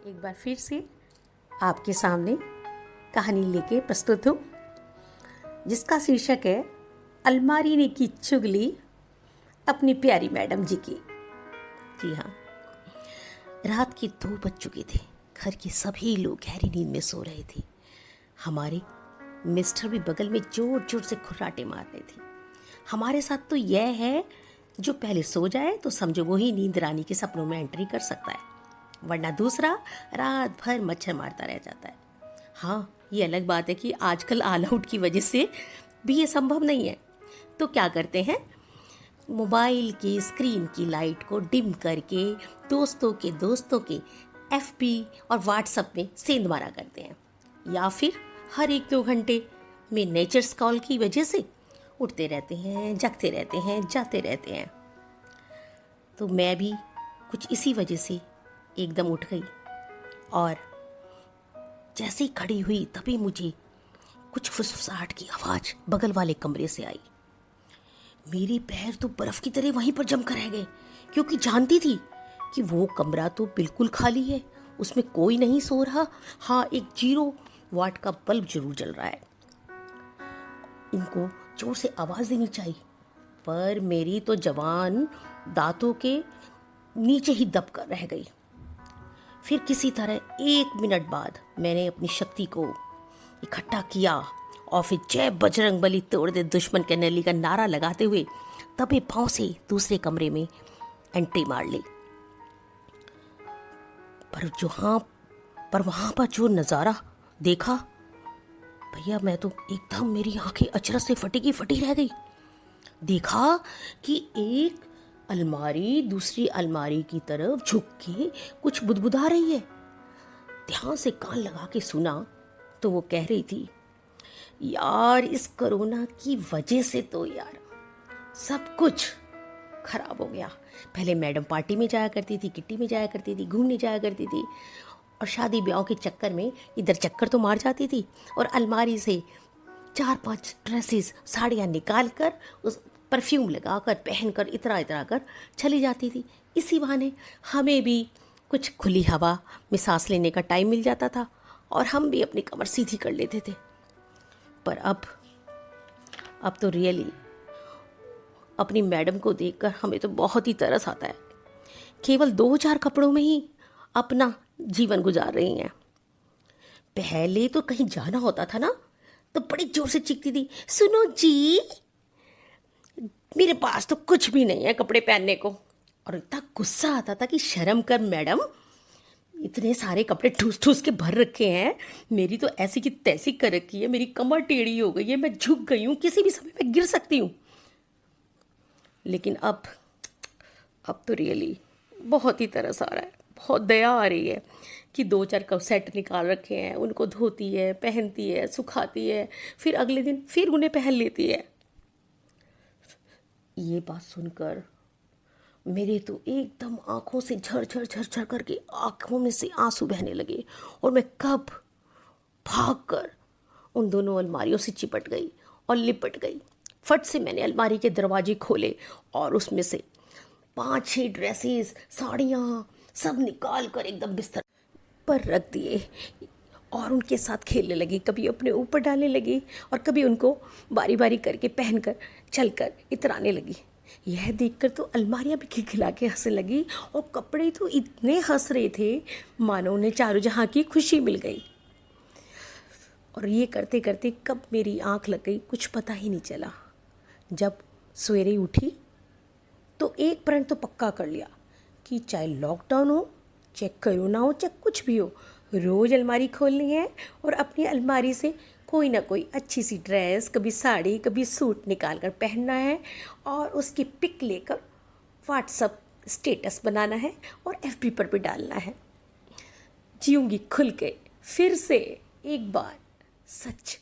एक बार फिर से आपके सामने कहानी लेके प्रस्तुत हूँ, जिसका शीर्षक है अलमारी ने की चुगली अपनी प्यारी मैडम जी की। जी हाँ, रात के 2 बज चुके थे। घर के सभी लोग गहरी नींद में सो रहे थे। हमारे मिस्टर भी बगल में जोर जोर से खुर्राटे मार रहे थे। हमारे साथ तो यह है, जो पहले सो जाए तो समझो वो ही नींद रानी के सपनों में एंट्री कर सकता है, वरना दूसरा रात भर मच्छर मारता रह जाता है। हाँ, ये अलग बात है कि आजकल ऑल आउट की वजह से भी ये संभव नहीं है। तो क्या करते हैं, मोबाइल की स्क्रीन की लाइट को डिम करके दोस्तों के एफबी और व्हाट्सएप में सेंध मारा करते हैं, या फिर हर 1-2 घंटे में नेचर्स कॉल की वजह से उठते रहते हैं, जगते रहते हैं, जाते रहते हैं। तो मैं भी कुछ इसी वजह से एकदम उठ गई और जैसे ही खड़ी हुई तभी मुझे कुछ फुसफुसाहट की आवाज़ बगल वाले कमरे से आई। मेरे पैर तो बर्फ़ की तरह वहीं पर जम कर रह गए, क्योंकि जानती थी कि वो कमरा तो बिल्कुल खाली है, उसमें कोई नहीं सो रहा। हाँ, एक 0 वाट का बल्ब जरूर जल रहा है। इनको जोर से आवाज़ देनी चाहिए, पर मेरी तो जवान दांतों के नीचे ही दब कर रह गई। फिर किसी तरह 1 मिनट बाद मैंने अपनी शक्ति को इकट्ठा किया और फिर जय बजरंग बली तोड़ दे दुश्मन के नली का नारा लगाते हुए दबे पांव से दूसरे कमरे में एंट्री मार ली। पर वहां पर जो नज़ारा देखा, भैया मैं तो एकदम, मेरी आंखें अचरज से फटी की फटी रह गई। देखा कि एक अलमारी दूसरी अलमारी की तरफ झुक के कुछ बुदबुदा रही है। ध्यान से कान लगा के सुना तो वो कह रही थी, यार इस कोरोना की वजह से तो यार सब कुछ खराब हो गया। पहले मैडम पार्टी में जाया करती थी, किट्टी में जाया करती थी, घूमने जाया करती थी, और शादी ब्याह के चक्कर में इधर चक्कर तो मार जाती थी, और अलमारी से 4-5 ड्रेसेस साड़ियाँ निकाल कर उस परफ्यूम लगाकर पहनकर इतरा कर चली जाती थी। इसी बहाने हमें भी कुछ खुली हवा में सांस लेने का टाइम मिल जाता था और हम भी अपनी कमर सीधी कर लेते थे। पर अब तो रियली अपनी मैडम को देखकर हमें तो बहुत ही तरस आता है। केवल 2-4 कपड़ों में ही अपना जीवन गुजार रही हैं। पहले तो कहीं जाना होता था ना, तो बड़ी जोर से चीखती थी, सुनो जी, मेरे पास तो कुछ भी नहीं है कपड़े पहनने को। और इतना गुस्सा आता था कि शर्म कर मैडम, इतने सारे कपड़े ठूस ठूस के भर रखे हैं, मेरी तो ऐसी की तैसी कर रखी है, मेरी कमर टेढ़ी हो गई है, मैं झुक गई हूँ, किसी भी समय मैं गिर सकती हूँ। लेकिन अब तो रियली बहुत ही तरस आ रहा है, बहुत दया आ रही है कि 2-4 कप सेट निकाल रखे हैं, उनको धोती है, पहनती है, सुखाती है, फिर अगले दिन फिर उन्हें पहन लेती है। ये बात सुनकर मेरे तो एकदम आंखों से झर करके आंखों में से आंसू बहने लगे, और मैं कब भागकर उन दोनों अलमारियों से चिपट गई और लिपट गई। फट से मैंने अलमारी के दरवाजे खोले और उसमें से 5-6 ड्रेसेस, साड़ियाँ सब निकाल कर एकदम बिस्तर पर रख दिए और उनके साथ खेलने लगी। कभी अपने ऊपर डालने लगी और कभी उनको बारी बारी करके पहनकर चलकर इतराने लगी। यह देखकर तो अलमारियाँ भी खिलखिला के हंसने लगी, और कपड़े तो इतने हंस रहे थे मानो उन्हें चारों जहाँ की खुशी मिल गई। और ये करते करते कब मेरी आँख लग गई कुछ पता ही नहीं चला। जब सवेरे उठी तो एक प्रण तो पक्का कर लिया कि चाहे लॉकडाउन हो, चाहे कोरोना हो, चाहे कुछ भी हो, रोज़ अलमारी खोलनी है और अपनी अलमारी से कोई ना कोई अच्छी सी ड्रेस, कभी साड़ी, कभी सूट निकाल कर पहनना है और उसकी पिक लेकर व्हाट्सअप स्टेटस बनाना है और एफबी पर भी डालना है। जीऊँगी खुल के फिर से एक बार, सच।